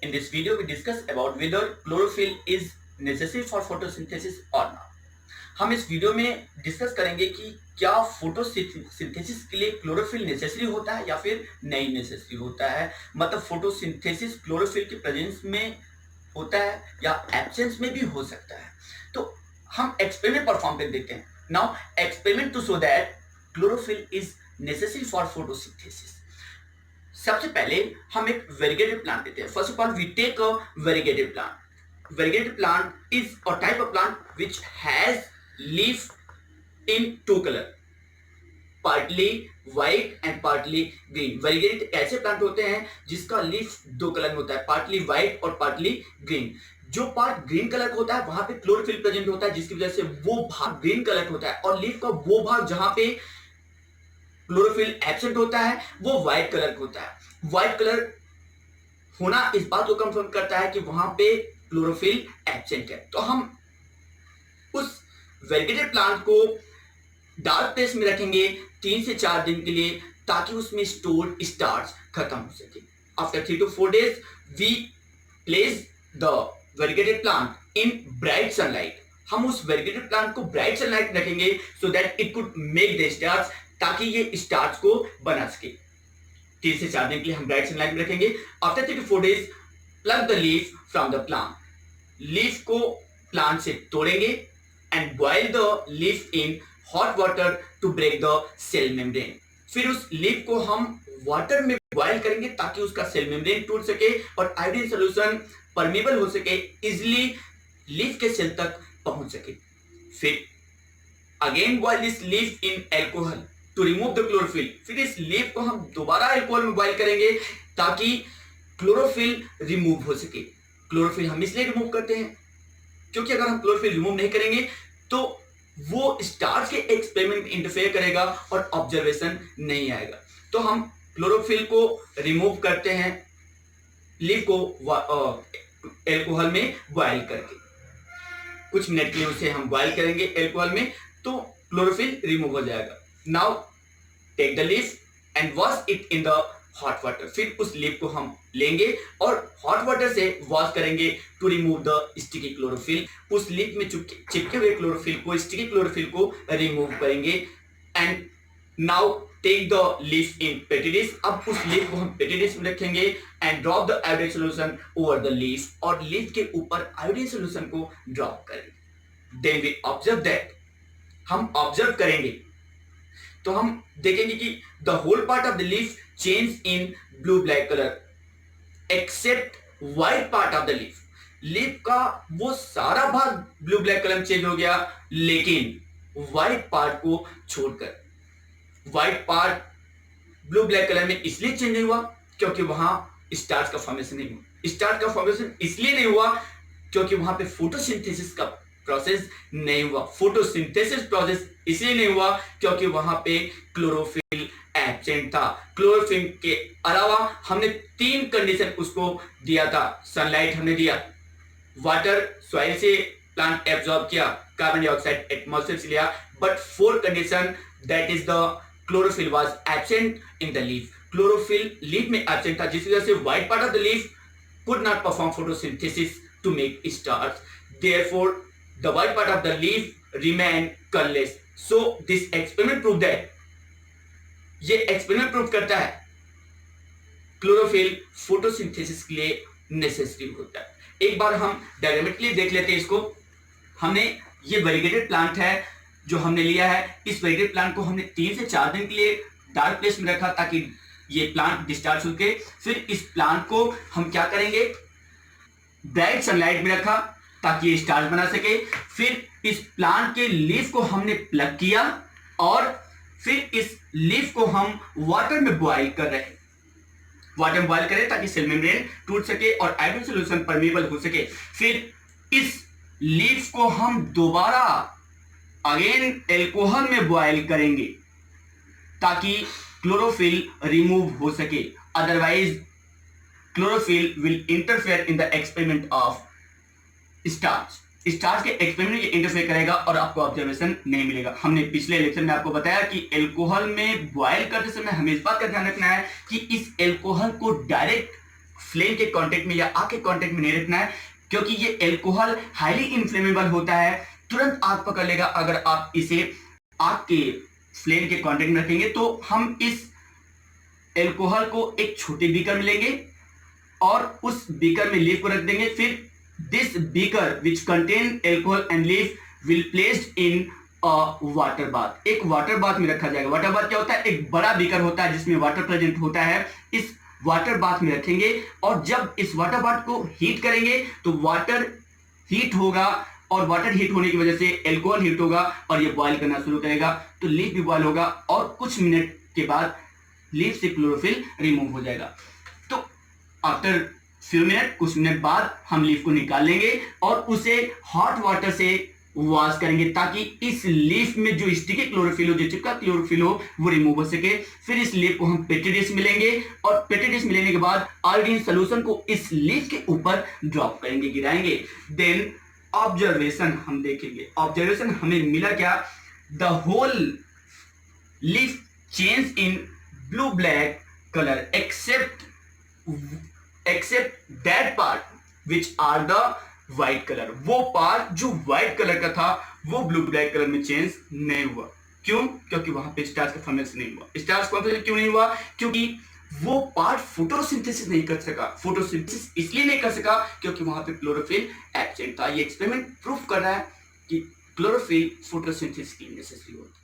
In this video, we discuss about whether chlorophyll is necessary for photosynthesis or not. हम इस video में discuss करेंगे कि क्या फोटोसिंथेसिस के लिए क्लोरोफिल नेसेसरी होता है या फिर नहीं नेसेसरी होता है, मतलब फोटोसिंथेसिस क्लोरोफिल के प्रेजेंस में होता है या एब्सेंस में भी हो सकता है। तो हम एक्सपेरिमेंट परफॉर्म कर देते हैं। Now experiment to show that chlorophyll is necessary for photosynthesis. सबसे पहले हम एक वेरीगेटेड प्लांट लेते हैं। First of all we take a variegated plant. Variegated plant is a type of plant which has leaf in two colour, partly white and partly green. Variegated ऐसे plant होते हैं जिसका लीफ दो colour में होता है, पार्टली व्हाइट और partly green. जो पार्ट ग्रीन कलर का होता है वहां पे क्लोरोफिल प्रेजेंट होता है, जिसकी वजह से वो भाग ग्रीन कलर का होता है, और लीफ का वो भाग जहां पे क्लोरोफिल एब्सेंट होता है वो व्हाइट कलर का होता है। व्हाइट कलर होना इस बात को कंफर्म करता है कि वहां पे क्लोरोफिल एब्सेंट है। तो हम उस वेरीगेटेड प्लांट को डार्क प्लेस में रखेंगे 3 से 4 दिन के लिए, ताकि उसमें स्टोर्ड स्टार्च खत्म हो सके। After 3 to 4 days we place the variegated plant in bright sunlight. हम उस वेरीगेटेड प्लांट को ब्राइट सनलाइट रखेंगे so that it could make the starch, ताकि ये स्टार्च को बना सके। 3 से 4 दिन के लिए हम ब्राइट सनलाइट में रखेंगे। After 3 to 4 days pluck the leaf from the plant. Leaf को प्लांट से तोड़ेंगे and boil the leaf in hot water to break the cell membrane. फिर उस लीफ को हम वाटर में बॉइल करेंगे ताकि उसका सेल मेम्ब्रेन टूट सके और आयोडीन सोल्यूशन परमेबल हो सके, इजिली लीफ के सेल तक पहुंच सके। फिर again boil this leaf in alcohol to remove the chlorophyll. फिर इस लीफ को हम दोबारा अल्कोहल में बॉइल करेंगे ताकि क्लोरोफिल रिमूव हो सके। क्लोरोफिल हम इसलिए रिमूव करते हैं क्योंकि अगर हम क्लोरोफिल रिमूव नहीं करेंगे तो वो स्टार्च के एक्सपेरिमेंट में इंटरफेयर करेगा और ऑब्जर्वेशन नहीं आएगा। तो हम क्लोरोफिल को रिमूव करते हैं लीफ को अल्कोहल में बॉइल करके। कुछ मिनट के लिए उसे हम बॉइल करेंगे अल्कोहल में, तो क्लोरोफिल रिमूव हो जाएगा। Now take the leaf and wash it in the hot water. फिर उस लीफ को हम लेंगे और हॉट वाटर से वॉश करेंगे to remove the sticky chlorophyll. उस लीफ में चिपके हुए क्लोरोफिल को, स्टिकी क्लोरोफिल को रिमूव करेंगे। And now take the leaf in petri dish. अब उस लीफ को हम पेटी डिश में रखेंगे and drop the iodine solution over the leaf, और लीफ के ऊपर आयोडीन सोल्यूशन को ड्रॉप करेंगे। देन वी ऑब्जर्व दैट, हम ऑब्जर्व करेंगे तो हम देखेंगे कि the whole part of the leaf change in blue black colour except white part of the leaf. Leaf का वो सारा भाग ब्लू ब्लैक कलर में चेंज हो गया, लेकिन व्हाइट पार्ट को छोड़कर। White part blue black colour में इसलिए चेंज नहीं हुआ क्योंकि वहां स्टार्च का फॉर्मेशन नहीं हुआ। स्टार्च का फॉर्मेशन इसलिए नहीं हुआ क्योंकि वहां पे फोटोसिंथेसिस का प्रोसेस नहीं हुआ। फोटोसिंथेसिस प्रोसेस इसलिए नहीं हुआ क्योंकि वहां पे क्लोरोफिल एब्सेंट था। क्लोरोफिल के अलावा हमने 3 कंडीशन उसको दिया था। सनलाइट हमने दिया, वाटर सॉइल से प्लांट एब्जॉर्ब किया, कार्बन डाइऑक्साइड एटमॉस्फेयर से लिया, but 4 condition, that is the chlorophyll was absent in the leaf. Chlorophyll leaf में एब्सेंट था, जिसकी वजह से white part of the leaf could not perform photosynthesis to make stars. Therefore, the white part of the leaf remain colorless. So this experiment proved that, ये experiment prove करता है chlorophyll photosynthesis के लिए necessary होता है। एक बार हम diagrammatically देख लेते हैं इसको। हमने ये वेरीगेटेड प्लांट है जो हमने लिया है। इस वेरीगेटेड प्लांट को हमने 3 से 4 दिन के लिए डार्क प्लेस में रखा ताकि ये प्लांट डिस्चार्ज हो के। फिर इस प्लांट को हम क्या करेंगे, ब्राइट सनलाइट में रखा ताकि ये स्टार्च बना सके। फिर इस प्लांट के लीफ को हमने प्लग किया और फिर इस लीफ को हम वाटर में बॉइल कर रहे हैं। वाटर में बॉइल करें ताकि सेल मेम्ब्रेन टूट सके और आयोडीन सोल्यूशन परमेबल हो सके। फिर इस लीफ को हम दोबारा अगेन एल्कोहल में बॉइल करेंगे ताकि क्लोरोफिल रिमूव हो सके। Otherwise chlorophyll will interfere in the experiment of starch. Starch के एक्सपेरिमेंट में इंटरफेयर करेगा और आपको ऑब्जर्वेशन नहीं मिलेगा। हमने पिछले लेक्चर में आपको बताया कि अल्कोहल में बॉयल करते समय हमें इस बात का ध्यान रखना है कि इस अल्कोहल को डायरेक्ट फ्लेम के कांटेक्ट में या आग के कांटेक्ट में नहीं रखना है, क्योंकि ये एल्कोहल हाईली इन्फ्लेमेबल होता है, तुरंत आग पकड़ लेगा अगर आप इसे आग के फ्लेम के कांटेक्ट में रखेंगे। तो हम इस एल्कोहल को एक छोटे बीकर में लेंगे और उस बीकर में लीफ को रख देंगे। फिर this beaker which contain alcohol and leaf will placed in water bath, एक वाटर बाथ में रखा जाएगा। वाटर बाथ क्या होता है? एक बड़ा बीकर होता है जिसमें वाटर प्रेजेंट होता है, इस वाटर बाथ में रखेंगे। और जब इस वाटर बाथ को हीट करेंगे तो वाटर हीट होगा और वाटर हीट होने की वजह से एल्कोहल हीट होगा और ये बॉयल करना शुरू करेगा, तो लीफ भी बॉयल होगा और कुछ मिनट के बाद लीफ से क्लोरोफिल रिमूव हो जाएगा। तो आफ्टर फ्यू मिनट, कुछ मिनट बाद हम लीफ को निकाल लेंगे और उसे हॉट वाटर से वॉश करेंगे ताकि इस लीफ में जो स्टिकी क्लोरोफिल हो, जो चिपका क्लोरोफिल हो, वो रिमूव हो सके। फिर इस लीफ को हम पेट्री डिश में लेंगे और पेट्री डिश में लेने के बाद आयोडीन सोल्यूशन को इस लीफ के ऊपर ड्रॉप करेंगे, गिराएंगे। देन ऑब्जर्वेशन हम देखेंगे। ऑब्जर्वेशन हमें मिला क्या? The whole leaf change in blue black colour except that part which are the white colour. वो पार्ट जो व्हाइट कलर का था वो ब्लू ब्लैक कलर में चेंज नहीं हुआ। क्यों? क्योंकि वहां पे स्टार्च का फॉर्मेशन नहीं हुआ। स्टार्च का फॉर्मेशन क्यों नहीं हुआ? क्योंकि वो पार्ट फोटोसिंथेसिस नहीं कर सका। फोटोसिंथेसिस इसलिए नहीं कर सका क्योंकि वहां पे क्लोरोफिल एब्सेंट था। ये एक्सपेरिमेंट प्रूफ कर रहा है कि क्लोरोफिल फोटोसिंथेसिस की नेसेसरी होती है।